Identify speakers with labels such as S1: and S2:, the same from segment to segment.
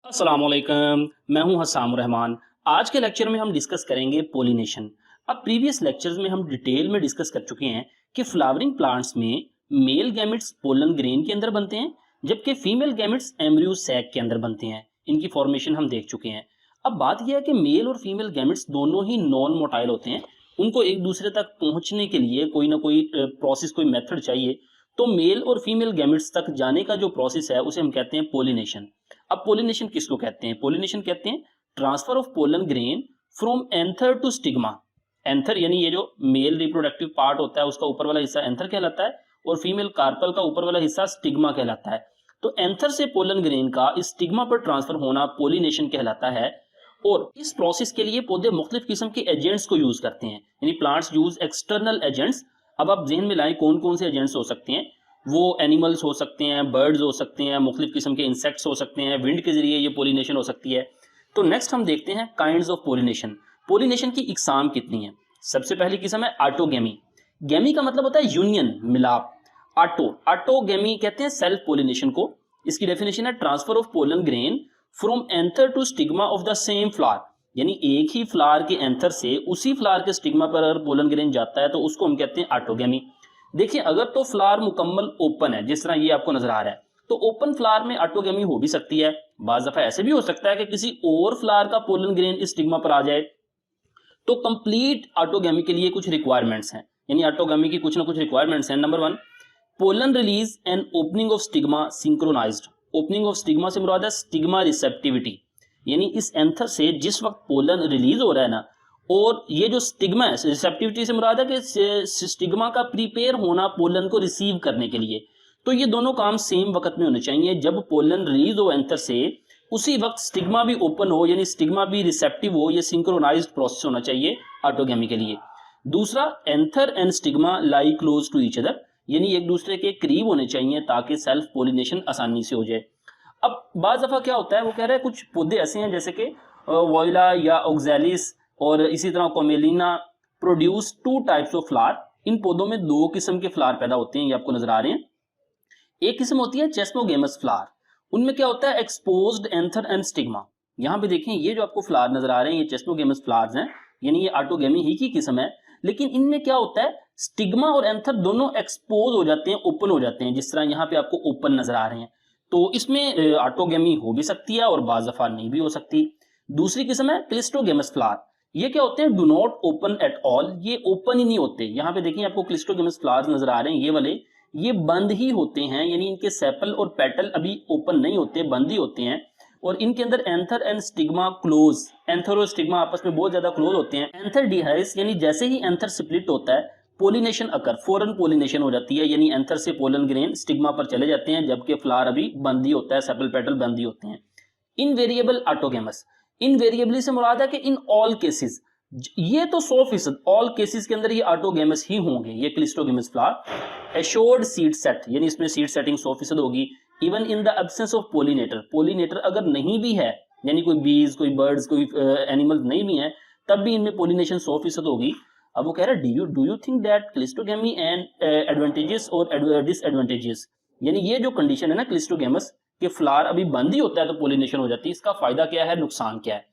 S1: अस्सलाम वालेकुम, मैं हूं हसाम रहमान। आज के लेक्चर में हम डिस्कस करेंगे पोलिनेशन। अब प्रीवियस लेक्चर्स में हम डिटेल में डिस्कस कर चुके हैं कि फ्लावरिंग प्लांट्स में मेल गैमेट्स पोलन ग्रेन के अंदर बनते हैं, जबकि फीमेल गैमेट्स एम्ब्रियो सैक के अंदर बनते हैं। इनकी फॉर्मेशन हम देख चुके हैं। अब बात यह है कि मेल और फीमेल गैमेट्स दोनों ही नॉन मोटाइल होते हैं। उनको एक दूसरे तक पहुंचने के लिए कोई ना कोई प्रोसेस, कोई मेथड चाहिए। तो मेल और फीमेल गैमेट्स तक जाने का जो प्रोसेस है उसे हम कहते हैं पोलिनेशन। अब पोलिनेशन किसको कहते हैं? पोलिनेशन कहते हैं transfer of pollen grain from anther to stigma. Anther यानी ये जो मेल रिप्रोडक्टिव पार्ट होता है उसका ऊपर वाला हिस्सा एंथर कहलाता है और फीमेल कार्पल का ऊपर वाला हिस्सा स्टिग्मा कहलाता है। तो एंथर से पोलन ग्रेन का स्टिग्मा पर ट्रांसफर होना पोलिनेशन कहलाता है। और इस प्रोसेस के लिए पौधे मुख्तलिफ किस्म के एजेंट्स को यूज करते हैं, यानी प्लांट्स यूज एक्सटर्नल एजेंट्स। अब आप जहन में लाएं कौन कौन से एजेंट्स हो सकते हैं। वो एनिमल्स हो सकते हैं, बर्ड्स हो सकते हैं, मुख्तलिफ किस्म के इंसेक्ट्स हो सकते हैं, विंड के जरिए ये पोलिनेशन हो सकती है। तो नेक्स्ट हम देखते हैं काइंड्स ऑफ पोलिनेशन। पोलिनेशन की इकसाम कितनी है। सबसे पहली किस्म है ऑटोगेमी। गेमी का मतलब होता है यूनियन, मिलाप। ऑटोगेमी कहते हैं सेल्फ पोलिनेशन को। इसकी डेफिनेशन है transfer of pollen grain from anther to stigma of the same flower. यानी एक ही फ्लावर के एंथर से उसी फ्लावर के स्टिग्मा पर अगर पोलन ग्रेन जाता है तो उसको हम कहते हैं ऑटोगेमी। देखिए, अगर तो फ्लावर मुकम्मल ओपन है, जिस तरह ये आपको नजर आ रहा है, तो ओपन फ्लावर में ऑटोगेमी हो भी सकती है। बाज दफा ऐसे भी हो सकता है कि किसी और फ्लावर का पोलन ग्रेन इस स्टिग्मा पर आ जाए। तो कंप्लीट ऑटोगेमी के लिए कुछ रिक्वायरमेंट्स हैं, यानी ऑटोगेमी की कुछ ना कुछ रिक्वायरमेंट्स हैं। Number 1, pollen release and opening of stigma synchronised. Opening of stigma से मुराद है स्टिग्मा रिसेप्टिविटी, यानी इस एंथर से जिस वक्त पोलन रिलीज हो रहा है ना, और ये जो स्टिग्मा है, रिसेप्टिविटी से मुराद है कि स्टिग्मा का प्रिपेयर होना पोलन को रिसीव करने के लिए। तो ये दोनों काम सेम वक्त में होने चाहिए। जब पोलन रिलीज हो एंथर से उसी वक्त स्टिग्मा भी ओपन हो, यानी स्टिग्मा भी रिसेप्टिव हो। ये सिंक्रोनाइज्ड प्रोसेस होना चाहिए ऑटोगेमी के लिए। दूसरा, anther and stigma lie close to each other, यानी एक दूसरे के करीब होने चाहिए ताकि सेल्फ पोलिनेशन आसानी से हो जाए। अब बाज दफा क्या होता है, वो कह रहा है कुछ पौधे ऐसे हैं जैसे कि वोइला या ऑक्सैलिस और इसी तरह कोमेलिना प्रोड्यूस 2 टाइप्स ऑफ फ्लावर। इन पौधों में 2 किस्म के फ्लावर पैदा होते हैं, ये आपको नजर आ रहे हैं। एक किस्म होती है चेस्मोगेमस फ्लावर। उनमें क्या होता है, एक्सपोज्ड एंथर एंड स्टिग्मा। यहाँ पे देखें, ये जो आपको फ्लावर नजर आ रहे हैं ये चेस्मोगेमस फ्लावर्स हैं, यानी ये ऑटोगेमी ही की किस्म है। लेकिन इनमें क्या होता है, स्टिग्मा और एंथर दोनों एक्सपोज हो जाते हैं, ओपन हो जाते हैं, जिस तरह यहाँ पे आपको ओपन नजर आ रहे हैं। तो इसमें ऑटोगेमी हो भी सकती है और बाज दफा नहीं भी हो सकती। दूसरी किस्म है क्लिस्टोगेमस फ्लावर। ये क्या होते हैं, do not open at all. ये ओपन ही नहीं होते। यहाँ पे देखिए आपको क्लिस्टोगेमस फ्लावर्स नजर आ रहे हैं, ये वाले, ये बंद ही होते हैं, यानी इनके सेपल और पेटल अभी ओपन नहीं होते, बंद ही होते हैं। और इनके अंदर anther and stigma close, anther और स्टिग्मा आपस में बहुत ज्यादा क्लोज होते हैं। एंथर डिहाइस, यानी जैसे ही एंथर स्प्लिट होता है पोलिनेशन अकर, फौरन पोलिनेशन हो जाती है, यानी एंथर से पोलन ग्रेन स्टिग्मा पर चले जाते हैं, जबकि फ्लावर अभी बंद ही होता है, सेपल पेटल बंद ही होते हैं। इनवेरिएबल ऑटोगेमस। इनवेरिएबली से मुराद है कि इन ऑल केसेस, ये तो 100% ऑल केसेस के अंदर ये ऑटोगेमस ही होंगे, ये cleistogamous flower. Assured seed set, यानी इसमें सीड सेटिंग 100% होगी। Even in the absence of pollinator, pollinator अगर नहीं भी है, यानी कोई बीज, कोई बर्ड्स, कोई एनिमल नहीं भी है, तब भी इनमें पोलिनेशन 100% होगी। अब वो कह रहा है do you think that cleistogamy and advantages और डिसएडवांटेजेस, यानी ये जो कंडीशन है ना क्लिस्टोगेमस के फ्लावर अभी बंद ही होता है तो पोलिनेशन हो जाती है, इसका फायदा क्या है, नुकसान क्या है?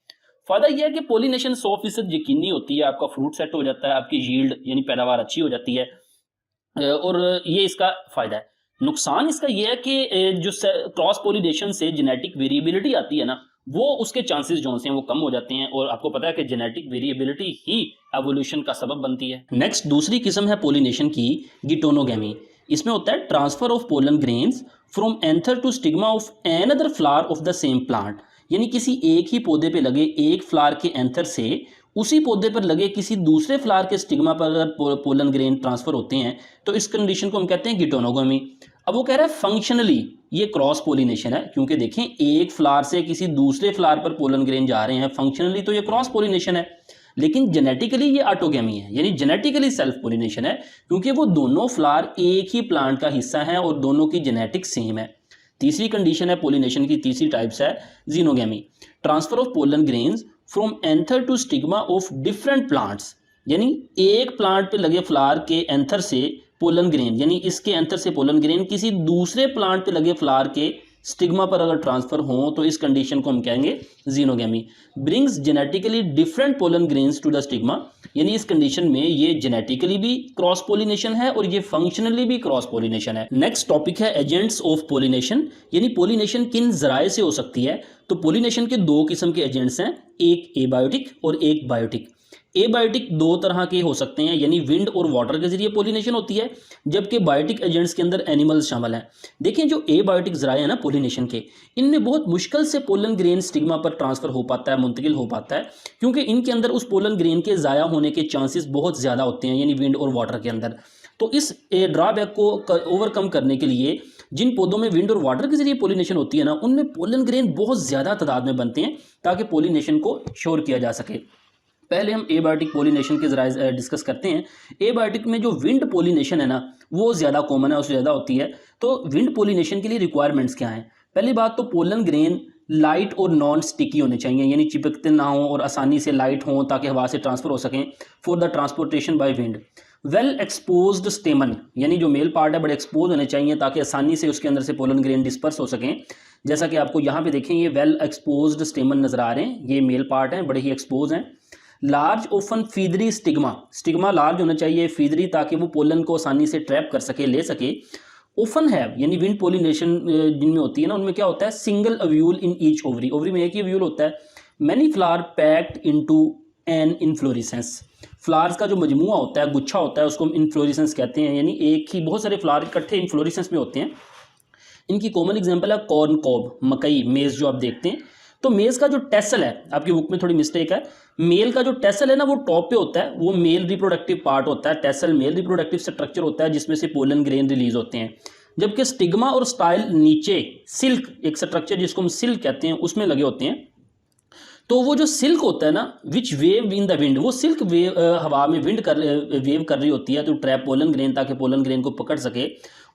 S1: फायदा यह है कि पोलिनेशन 100% यकीनी होती है, आपका फ्रूट सेट हो जाता है, आपकी यील्ड यानी पैदावार अच्छी हो जाती है, और ये इसका फायदा है। नुकसान इसका यह है कि जो क्रॉस पोलिनेशन से जेनेटिक वेरिएबिलिटी आती है ना, वो उसके चांसेस जो हैं वो कम हो जाते हैं, और आपको पता है कि जेनेटिक वेरिएबिलिटी ही एवोल्यूशन का सबब बनती है। नेक्स्ट दूसरी किस्म है पोलिनेशन की गिटोनोगेमी। इसमें होता है transfer of pollen grains from anther to stigma of another flower of the same plant, यानी किसी एक ही पौधे पे लगे एक फ्लावर के एंथर से उसी पौधे पर लगे किसी दूसरे फ्लावर के स्टिग्मा पर अगर पोलन ग्रेन ट्रांसफर होते हैं तो इस कंडीशन को हम कहते हैं गिटोनोगेमी। अब वो कह रहा है फंक्शनली ये क्रॉस पोलिनेशन है, क्योंकि देखें एक फ्लावर से किसी दूसरे फ्लावर पर पोलन ग्रेन जा रहे हैं, फंक्शनली तो ये क्रॉस पोलिनेशन है। लेकिन जेनेटिकली ये ऑटोगेमी है, यानी जेनेटिकली सेल्फ पोलिनेशन है, क्योंकि वो दोनों फ्लावर एक ही प्लांट का हिस्सा हैं और दोनों की जेनेटिक सेम है। तीसरी कंडीशन है पोलिनेशन की, तीसरी टाइप्स है xenogamy. Transfer of pollen grains from anther to stigma of different plants, यानी एक प्लांट पे लगे फ्लावर के एंथर से पोलन ग्रेन, यानी इसके एंथर से पोलन ग्रेन किसी दूसरे प्लांट पे लगे फ्लावर के स्टिग्मा पर अगर ट्रांसफर हो तो इस कंडीशन को हम कहेंगे xenogamy. Brings genetically different pollen grains to the stigma, यानी इस कंडीशन में ये जेनेटिकली भी क्रॉस पोलिनेशन है और ये फंक्शनली भी क्रॉस पोलिनेशन है। नेक्स्ट टॉपिक है एजेंट्स ऑफ पोलिनेशन, यानी पोलिनेशन किन जराए से हो सकती है। तो पोलिनेशन के दो किस्म के एजेंट्स हैं, एक एबायोटिक और एक बायोटिक। एबायोटिक दो तरह के हो सकते हैं, यानी विंड और वाटर के जरिए पोलिनेशन होती है, जबकि बायोटिक एजेंट्स के अंदर एनिमल्स शामिल हैं। देखें जो एबायोटिक जराए हैं ना पोलिनेशन के, इनमें बहुत मुश्किल से पोलन ग्रेन स्टिग्मा पर ट्रांसफर हो पाता है, मुंतकिल हो पाता है, क्योंकि इनके अंदर उस पोलन ग्रेन के ज़ाया होने के चांसेस बहुत ज़्यादा होते हैं, यानी विंड और वाटर के अंदर। तो इस ड्रॉबैक को ओवरकम करने के लिए जिन पौधों में विंड और वाटर के जरिए पोलिनेशन होती है ना, उनमें पोलन ग्रेन बहुत ज़्यादा तादाद में बनते हैं ताकि पोलिनेशन को श्योर किया जा सके। पहले हम एबायोटिक पोलिनेशन के जराए डिस्कस करते हैं। एबायोटिक में जो विंड पोलिनेशन है ना, वो ज़्यादा कॉमन है, उससे ज़्यादा होती है। तो विंड पोलिनेशन के लिए रिक्वायरमेंट्स क्या हैं? पहली बात तो पोलन ग्रेन लाइट और नॉन स्टिकी होने चाहिए, यानी चिपकते ना हो और आसानी से लाइट हों ताकि हवा से ट्रांसफर हो सकें for the transportation by wind. Well exposed स्टेमन, यानी जो मेल पार्ट है बड़े एक्सपोज होने चाहिए ताकि आसानी से उसके अंदर से पोलन ग्रेन डिस्पर्स हो सकें। जैसा कि आपको यहाँ पे देखें, ये वेल एक्सपोज्ड स्टेमन नजर आ रहे हैं, ये मेल पार्ट हैं, बड़े ही एक्सपोज हैं। Large often feathery stigma, stigma large होना चाहिए, फीदरी, ताकि वो पोलन को आसानी से ट्रैप कर सके, ले सके। ओफन है, यानी विंड पोलिनेशन जिनमें होती है ना, उनमें क्या होता है, single ovule in each ovary, ovary में एक ही अव्यूल होता है। Many flower packed into an inflorescence, flowers का जो मजमुआ होता है, गुच्छा होता है, उसको हम इन्फ्लोरेसेंस कहते हैं, यानी एक ही बहुत सारे फ्लावर इकट्ठे इन्फ्लोरेसेंस में होते हैं। इनकी कॉमन एग्जांपल है कॉर्न कॉब, मकई, मेज़ जो आप देखते हैं। तो मेज़ का जो टेसल है, आपकी बुक में थोड़ी मिस्टेक है, मेल का जो टेसल है ना वो टॉप पे होता है, वो मेल रिप्रोडक्टिव पार्ट होता है। टेसल मेल रिप्रोडक्टिव स्ट्रक्चर होता है जिसमें से पोलन ग्रेन रिलीज होते हैं, जबकि स्टिग्मा और स्टाइल नीचे सिल्क, एक स्ट्रक्चर जिसको हम सिल्क कहते हैं, उसमें लगे होते हैं। तो वो जो सिल्क होता है ना, विच वेव इन द विंड, वो सिल्क वेव हवा में वेव कर रही होती है तो ट्रैप पोलन ग्रेन, ताकि पोलन ग्रेन को पकड़ सके।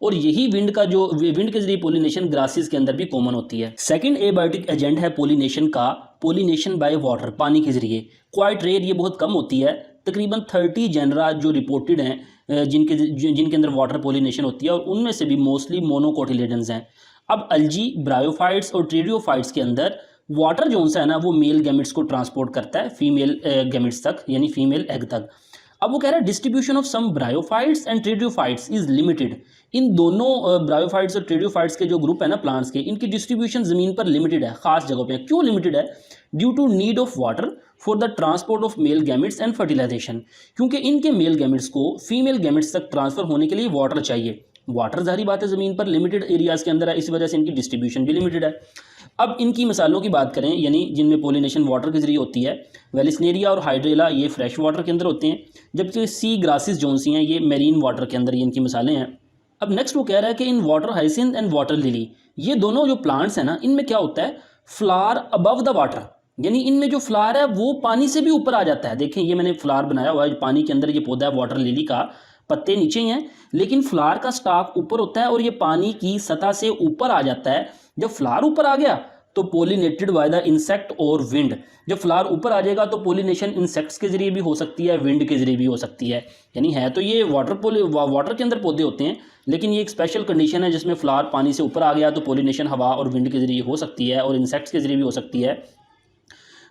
S1: और यही विंड के जरिए पोलिनेशन ग्रासेस के अंदर भी कॉमन होती है। सेकंड एबायोटिक एजेंट है पोलिनेशन का, पोलिनेशन बाय वाटर, पानी के जरिए। क्वाइट रेयर, ये बहुत कम होती है, तकरीबन 30 जेनरा जो रिपोर्टेड हैं जिनके अंदर वाटर पोलिनेशन होती है, और उनमें से भी मोस्टली मोनोकोटिलेडन्स हैं। अब अल्जी, ब्रायोफाइट्स और ट्रेडियोफाइट्स के अंदर वाटर जो सा है ना, वो मेल गैमेट्स को ट्रांसपोर्ट करता है फीमेल गैमेट्स तक, यानी फीमेल एग तक। अब वो कह रहा है distribution of some bryophytes and pteridophytes is limited. इन दोनों ब्रायोफाइट्स और ट्रेडियोफाइट्स के जो ग्रुप है ना प्लांट्स के, इनकी डिस्ट्रीब्यूशन जमीन पर लिमिटेड है, खास जगहों पे। क्यों लिमिटेड है? Due to need of water for the transport of male gametes and fertilisation, क्योंकि इनके मेल गैमेट्स को फीमेल गैमेट्स तक ट्रांसफर होने के लिए वाटर चाहिए। वाटर जाहिर बात है ज़मीन पर लिमिटेड एरियाज़ के अंदर है, इस वजह से इनकी डिस्ट्रीब्यूशन भी लिमिटेड है। अब इनकी मिसालों की बात करें, यानी जिनमें पोलिनेशन वाटर के जरिए होती है, वेलिस्नेरिया और हाइड्रेला ये फ्रेश वाटर के अंदर होते हैं, जबकि सी ग्रासेस जो सी हैं ये मेरीन वाटर के अंदर, ये इनकी मिसालें हैं। अब नेक्स्ट वो कह रहा है कि in water hyacinth and water lily, ये दोनों जो प्लांट्स हैं ना, इनमें क्या होता है, फ्लावर अबव द वाटर, यानी इनमें जो फ्लावर है वो पानी से भी ऊपर आ जाता है। देखें ये मैंने फ्लावर बनाया हुआ है पानी के अंदर, ये पौधा है वाटर लिली का, पत्ते नीचे ही हैं लेकिन फ्लावर का स्टाक ऊपर होता है और ये पानी की सतह से ऊपर आ जाता है। जब फ्लावर ऊपर आ गया तो पोलिनेटेड बाय द इंसेक्ट और विंड, जब फ्लावर ऊपर आ जाएगा तो पोलिनेशन इंसेक्ट्स के जरिए भी हो सकती है, विंड के जरिए भी हो सकती है। यानी है तो ये वाटर के अंदर पौधे होते हैं, लेकिन ये एक स्पेशल कंडीशन है जिसमें फ्लावर पानी से ऊपर आ गया तो पोलिनेशन हवा और विंड के जरिए हो सकती है और इंसेक्ट्स के जरिए भी हो सकती है।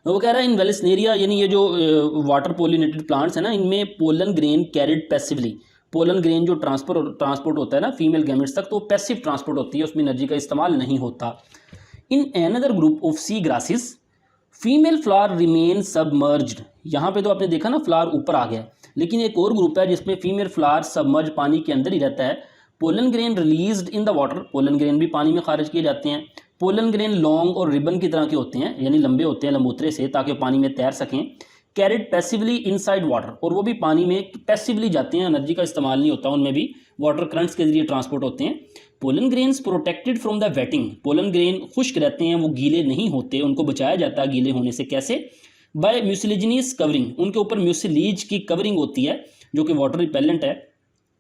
S1: वो कह रहा है इन वेलिस्नेरिया, यानी ये जो वाटर पोलिनेटेड प्लांट्स हैं ना, इनमें pollen grain carried passively, pollen grain जो ट्रांसपोर्ट होता है ना फीमेल गैमेट्स तक, तो पैसिव ट्रांसपोर्ट होती है, उसमें एनर्जी का इस्तेमाल नहीं होता। In another group of sea grasses female flower remain submerged, यहाँ पे तो आपने देखा ना फ्लावर ऊपर आ गया, लेकिन एक और ग्रुप है जिसमें फीमेल फ्लावर सबमर्ज पानी के अंदर ही रहता है। Pollen grain released in the water, pollen grain भी पानी में खारिज किए जाते हैं। पोलन ग्रेन लॉन्ग और रिबन की तरह के होते हैं, यानी लंबे होते हैं लंबोतरे से, ताकि पानी में तैर सकें। कैरिड पैसिवली इनसाइड वाटर, और वो भी पानी में पैसिवली जाते हैं, एनर्जी का इस्तेमाल नहीं होता उनमें भी, वाटर करंट्स के जरिए ट्रांसपोर्ट होते हैं। Pollen grains protected from the waiting, pollen grain खुश्क रहते हैं, वो गीले नहीं होते, उनको बचाया जाता है गीले होने से। कैसे? बाय म्यूसिलिजिनियस कवरिंग, उनके ऊपर म्यूसिलीज की कवरिंग होती है जो कि वाटर रिपेलेंट है।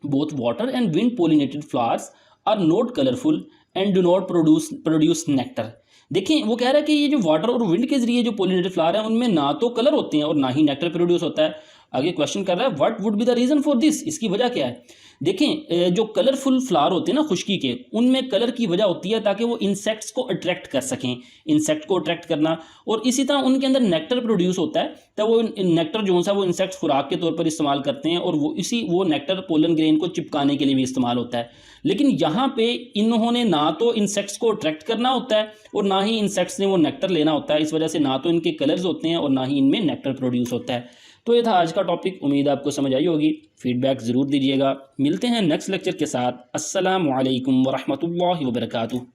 S1: Both water and wind pollinated flowers are not colourful and do not produce nectar. देखें वो कह रहा है कि ये जो वाटर और विंड के जरिए जो पोलिनेटेड फ्लावर है उनमें ना तो कलर होते हैं और ना ही नेक्टर प्रोड्यूस होता है, आगे क्वेश्चन कर रहा है what would be the reason for this, इसकी वजह क्या है। देखें जो कलरफुल फ्लावर होते हैं ना खुश्की के, उनमें कलर की वजह होती है ताकि वो इंसेक्ट्स को अट्रैक्ट कर सकें, इंसेक्ट को अट्रैक्ट करना, और इसी तरह उनके अंदर नेक्टर प्रोड्यूस होता है, तब वो नेक्टर जो सा वो इंसेक्ट्स खुराक के तौर पर इस्तेमाल करते हैं, और वो नेक्टर पोलन ग्रेन को चिपकाने के लिए भी इस्तेमाल होता है। लेकिन यहाँ पे इन्होंने ना तो इंसेक्ट्स को अट्रैक्ट करना होता है और ना ही इंसेक्ट्स ने वो नेक्टर लेना होता है, इस वजह से ना तो इनके कलर्स होते हैं और ना ही इनमें नेक्टर प्रोड्यूस होता है। तो ये था आज का टॉपिक, उम्मीद आपको समझ आई होगी। फीडबैक ज़रूर दीजिएगा। मिलते हैं नेक्स्ट लेक्चर के साथ। अस्सलामु अलैकुम वरहमतुल्लाहि वबरकातुहू।